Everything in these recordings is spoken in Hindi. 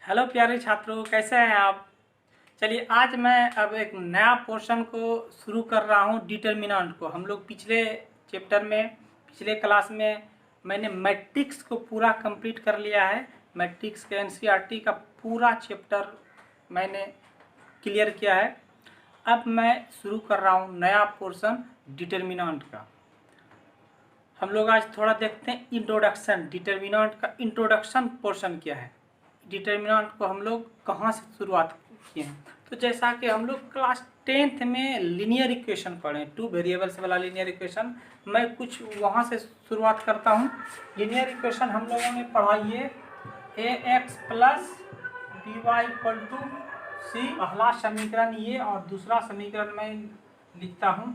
हेलो प्यारे छात्रों, कैसे हैं आप। चलिए आज मैं अब एक नया पोर्शन को शुरू कर रहा हूं, डिटर्मिनेंट को। हम लोग पिछले चैप्टर में, पिछले क्लास में मैंने मैट्रिक्स को पूरा कंप्लीट कर लिया है। मैट्रिक्स के एनसीईआरटी का पूरा चैप्टर मैंने क्लियर किया है। अब मैं शुरू कर रहा हूं नया पोर्शन डिटर्मिनेंट का। हम लोग आज थोड़ा देखते हैं इंट्रोडक्शन, डिटर्मिनेंट का इंट्रोडक्शन पोर्शन क्या है, डिटर्मिनेंट को हम लोग कहाँ से शुरुआत किए हैं। तो जैसा कि हम लोग क्लास 10th में लीनियर इक्वेशन पढ़े, टू वेरिएबल्स वाला लीनियर इक्वेशन, मैं कुछ वहाँ से शुरुआत करता हूँ। लीनियर इक्वेशन हम लोगों ने पढ़ा ये ax plus by equal to C, पहला समीकरण ये, और दूसरा समीकरण मैं लिखता हूँ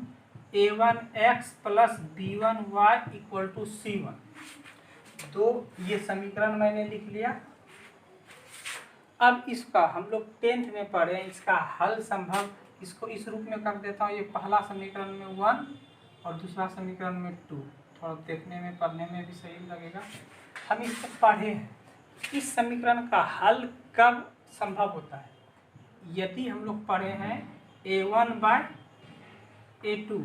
a1x plus b1y equal to c1। तो ये समीकरण मैंने लिख लिया। अब इसका हम लोग 10th में पढ़े, इसका हल संभव, इसको इस रूप में कर देता हूँ। ये पहला समीकरण में 1 और दूसरा समीकरण में 2, थोड़ा देखने में पढ़ने में भी सही लगेगा। हम इसको पढ़े हैं, इस समीकरण का हल कब संभव होता है, यदि हम लोग पढ़े हैं a1 by a2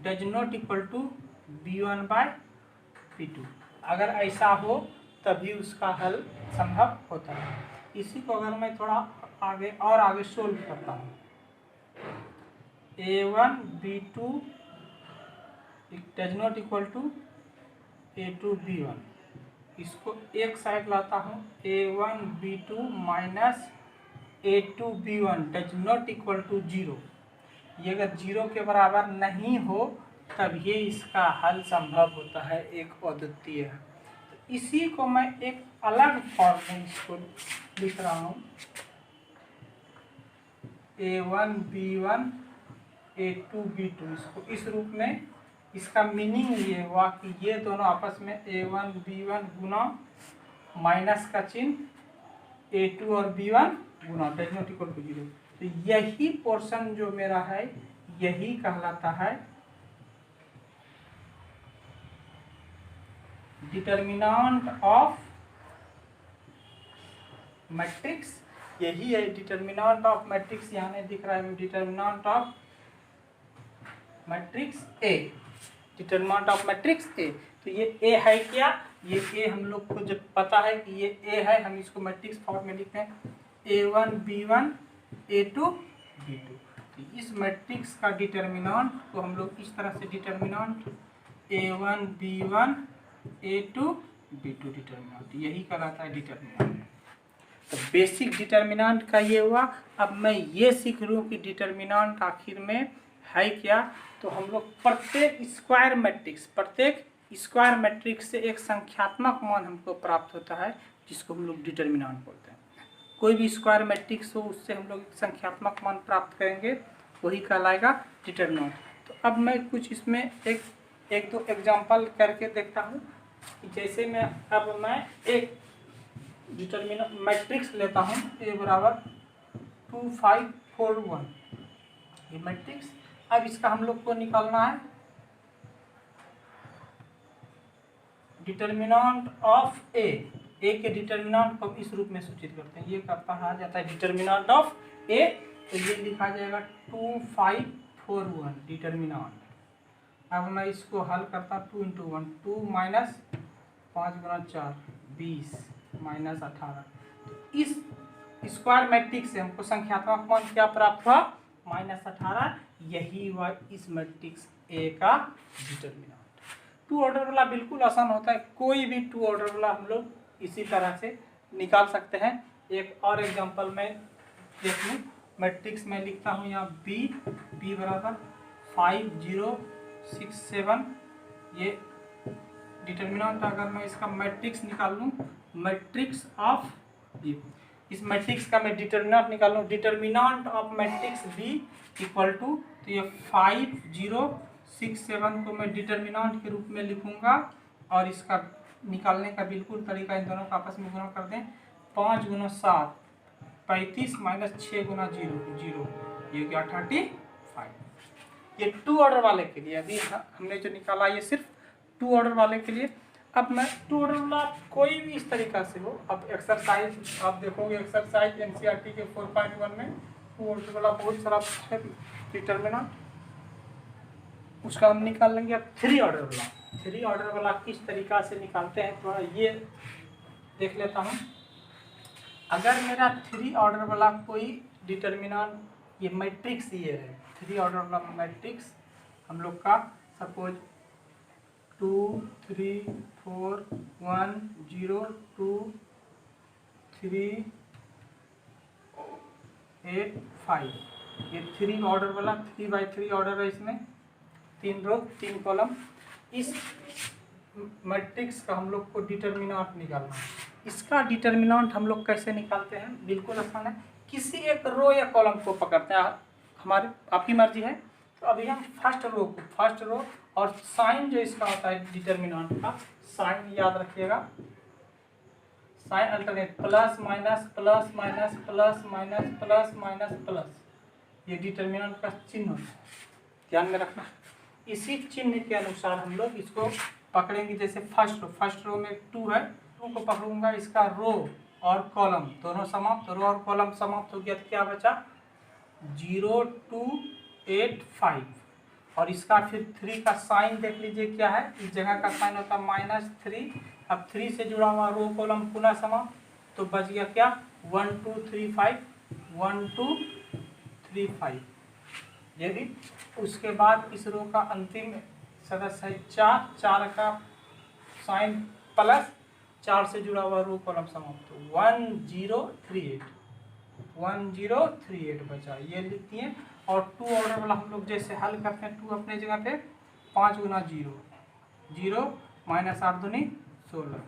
does not equal to b1 by b2। अगर ऐसा हो तभी उसका हल संभव होता है। इसी को अगर मैं थोड़ा आगे सोल्व करता हूँ, a1 b2 does not equal to a2 b1, इसको एक साइड लाता हूँ, a1 b2 minus a2 b1 does not equal to 0। ये अगर 0 के बराबर नहीं हो तब ये इसका हल संभव होता है, एक अद्वितीय है। तो इसी को मैं एक अलग फॉर्म में इसको लिख रहा हूँ, a1 b1 a2 b2, इसको इस रूप में। इसका मीनिंग ये हुआ कि ये दोनों आपस में a1 b1 गुना माइनस का चिन्ह a2 और b1 गुना डज नॉट इक्वल टू 0। तो यही पोर्शन जो मेरा है यही कहलाता है डिटर्मिनेंट ऑफ मैट्रिक्स। यही है डिटर्मिनेंट ऑफ मैट्रिक्स, यहाँ नहीं दिख रहा है, determinant of matrix A, determinant of matrix A. तो ये ए है क्या, ये ए हम लोग को जब पता है कि ये ए है, हम इसको मैट्रिक्स फॉर्म में लिखते हैं a1 b1 a2 b2। तो इस मैट्रिक्स का डिटर्मिनेंट को हम लोग इस तरह से determinant a1 b1 a2 b2 determinant, यही कहलाता है डिटर्मिनेंट। तो बेसिक डिटर्मिनेंट का ये हुआ। अब मैं ये सीख लूँ कि डिटर्मिनेंट आखिर में है क्या। तो हम लोग प्रत्येक स्क्वायर मैट्रिक्स से एक संख्यात्मक मान हमको प्राप्त होता है, जिसको हम लोग डिटर्मिनेंट बोलते हैं। कोई भी स्क्वायर मैट्रिक्स हो उससे हम लोग संख्यात्मक मान प्राप्त करेंगे, वही कहलाएगा डिटर्मिनेंट। तो अब मैं कुछ इसमें एक दो एग्जांपल करके देखता हूँ। जैसे मैं एक डिटर्मिनेंट मैट्रिक्स लेता हूँ, a बराबर 2 5 4 1, ये मैट्रिक्स। अब इसका हम लोग को निकालना है डिटर्मिनेंट ऑफ ए के डिटर्मिनेंट को इस रूप में सूचित करते हैं, ये कहा जाता है डिटर्मिनेंट ऑफ ए। तो ये लिखा जाएगा 2 5 4 1 डिटर्मिनेंट। अब मैं इसको हल करता 2 × 1, 2 माइनस 5 गुना 4 20 माइनस 18। तो इस स्क्वायर मैट्रिक्स से हमको संख्यात्मक मान क्या प्राप्त हुआ, -18। यही हुआ इस मैट्रिक्स ए का डिटर्मिनेंट। 2 ऑर्डर वाला बिल्कुल आसान होता है, कोई भी 2 ऑर्डर वाला हम लोग इसी तरह से निकाल सकते हैं। एक और एग्जांपल में देख लूँ, मैट्रिक्स में लिखता हूँ यहाँ b बराबर 5 0 6 7। ये डिटर्मिनेंट, अगर मैं इसका मैट्रिक्स निकाल लूँ, मैट्रिक्स ऑफ इस मैट्रिक्स का मैं डिटर्मिनेंट निकाल लूँ, determinant of matrix b equal to, तो ये 5 0 6 7 को मैं डिटर्मिनेंट के रूप में लिखूंगा, और इसका निकालने का बिल्कुल तरीका इन दोनों का आपस में गुणा कर दें। 5 गुना 7 35 माइनस 6 गुना 0, ये क्या 35। ये 2 ऑर्डर वाले के लिए, अभी हमने जो निकाला ये सिर्फ 2 ऑर्डर वाले के लिए। अब मैं टू ऑर्डर वाला कोई भी इस तरीका से हो, अब एक्सरसाइज आप देखोगे, एक्सरसाइज एनसीईआरटी के 4.1 में टू ऑर्डर वाला बहुत सारा है डिटरमिनेंट, उसका हम निकाल लेंगे। अब थ्री ऑर्डर वाला किस तरीका से निकालते हैं थोड़ा ये देख लेता हूँ। अगर मेरा थ्री ऑर्डर वाला कोई डिटरमिनेंट, ये मैट्रिक्स ये है, थ्री ऑर्डर वाला मैट्रिक्स हम लोग का, सपोज 2 3 4 1 0 2 3 8 5, ये थ्री ऑर्डर वाला 3x3 ऑर्डर है, इसमें 3 रो 3 कॉलम। इस मैट्रिक्स का हम लोग को डिटरमिनेंट निकालना है। इसका डिटरमिनेंट हम लोग कैसे निकालते हैं, बिल्कुल आसान है। किसी एक रो या कॉलम को पकड़ते हैं, हमारी आपकी मर्जी है। तो अभी हम फर्स्ट रो और साइन जो इसका होता है डिटरमिनेंट का, साइन याद रखिएगा, sign alternate plus minus plus minus plus minus plus minus plus, ये डिटरमिनेंट का चिन्ह होता है, ध्यान में रखना। इसी चिन्ह के अनुसार हम लोग इसको पकड़ेंगे। जैसे फर्स्ट रो में 2 है, 2 को पकड़ूंगा, इसका रो और कॉलम दोनों समाप्त, रो और कॉलम समाप्त हो गया तो क्या बचा 0 2 8 5, और इसका फिर 3 का साइन देख लीजिए क्या है, इस जगह का साइन होता है -3। अब 3 से जुड़ा हुआ रो कॉलम पुनः समाप्त, तो बच गया क्या 1 2 3 5 1 2 3 5। यदि उसके बाद इस रो का अंतिम सदस्य है 4 का साइन प्लस 4 से जुड़ा हुआ रो कॉलम समाप्त, तो 1038 बचा, ये लिखती हैं। और 2 ऑर्डर वाला हम लोग जैसे हल करते हैं, 2 अपने जगह पे 5 गुना 0 0 -8 दूनी 16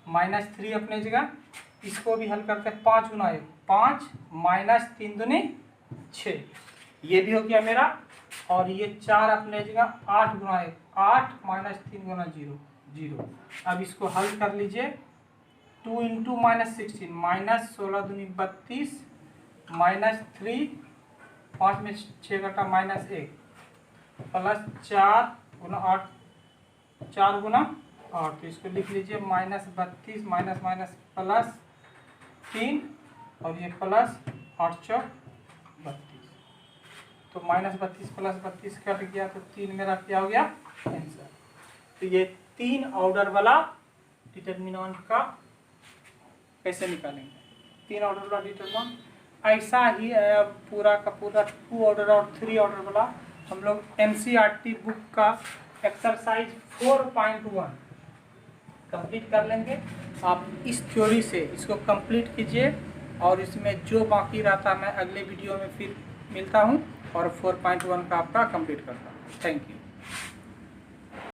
-3 अपने जगह, इसको भी हल करते हैं 5 गुना 1 5 -3 दूनी 6, ये भी हो गया मेरा। और ये 4 अपने जगह 8 गुना 1 8 -3 गुना 0 0। अब इसको हल कर लीजिए, 2 इंटू -16 -16 दूनी 32 -3 5 में 6 घटा -1 प्लस 4 गुना 8 4 गुना 8, तो इसको लिख लीजिए -32 माइनस माइनस प्लस 3 और ये प्लस 8 चौक 32, तो -32 प्लस 32 कट गया, तो 3 मेरा क्या हो गया आंसर। तो ये 3 ऑर्डर वाला डिटरमिनेंट का कैसे निकालेंगे, 3 ऑर्डर वाला डिटरमिनेंट ऐसा ही है। पूरा का पूरा 2 ऑर्डर और 3 ऑर्डर वाला हम लोग एनसीईआरटी बुक का एक्सरसाइज 4.1 कंप्लीट कर लेंगे। आप इस थ्योरी से इसको कंप्लीट कीजिए, और इसमें जो बाकी रहता मैं अगले वीडियो में फिर मिलता हूँ और 4.1 का आपका कंप्लीट करता हूँ। Thank you.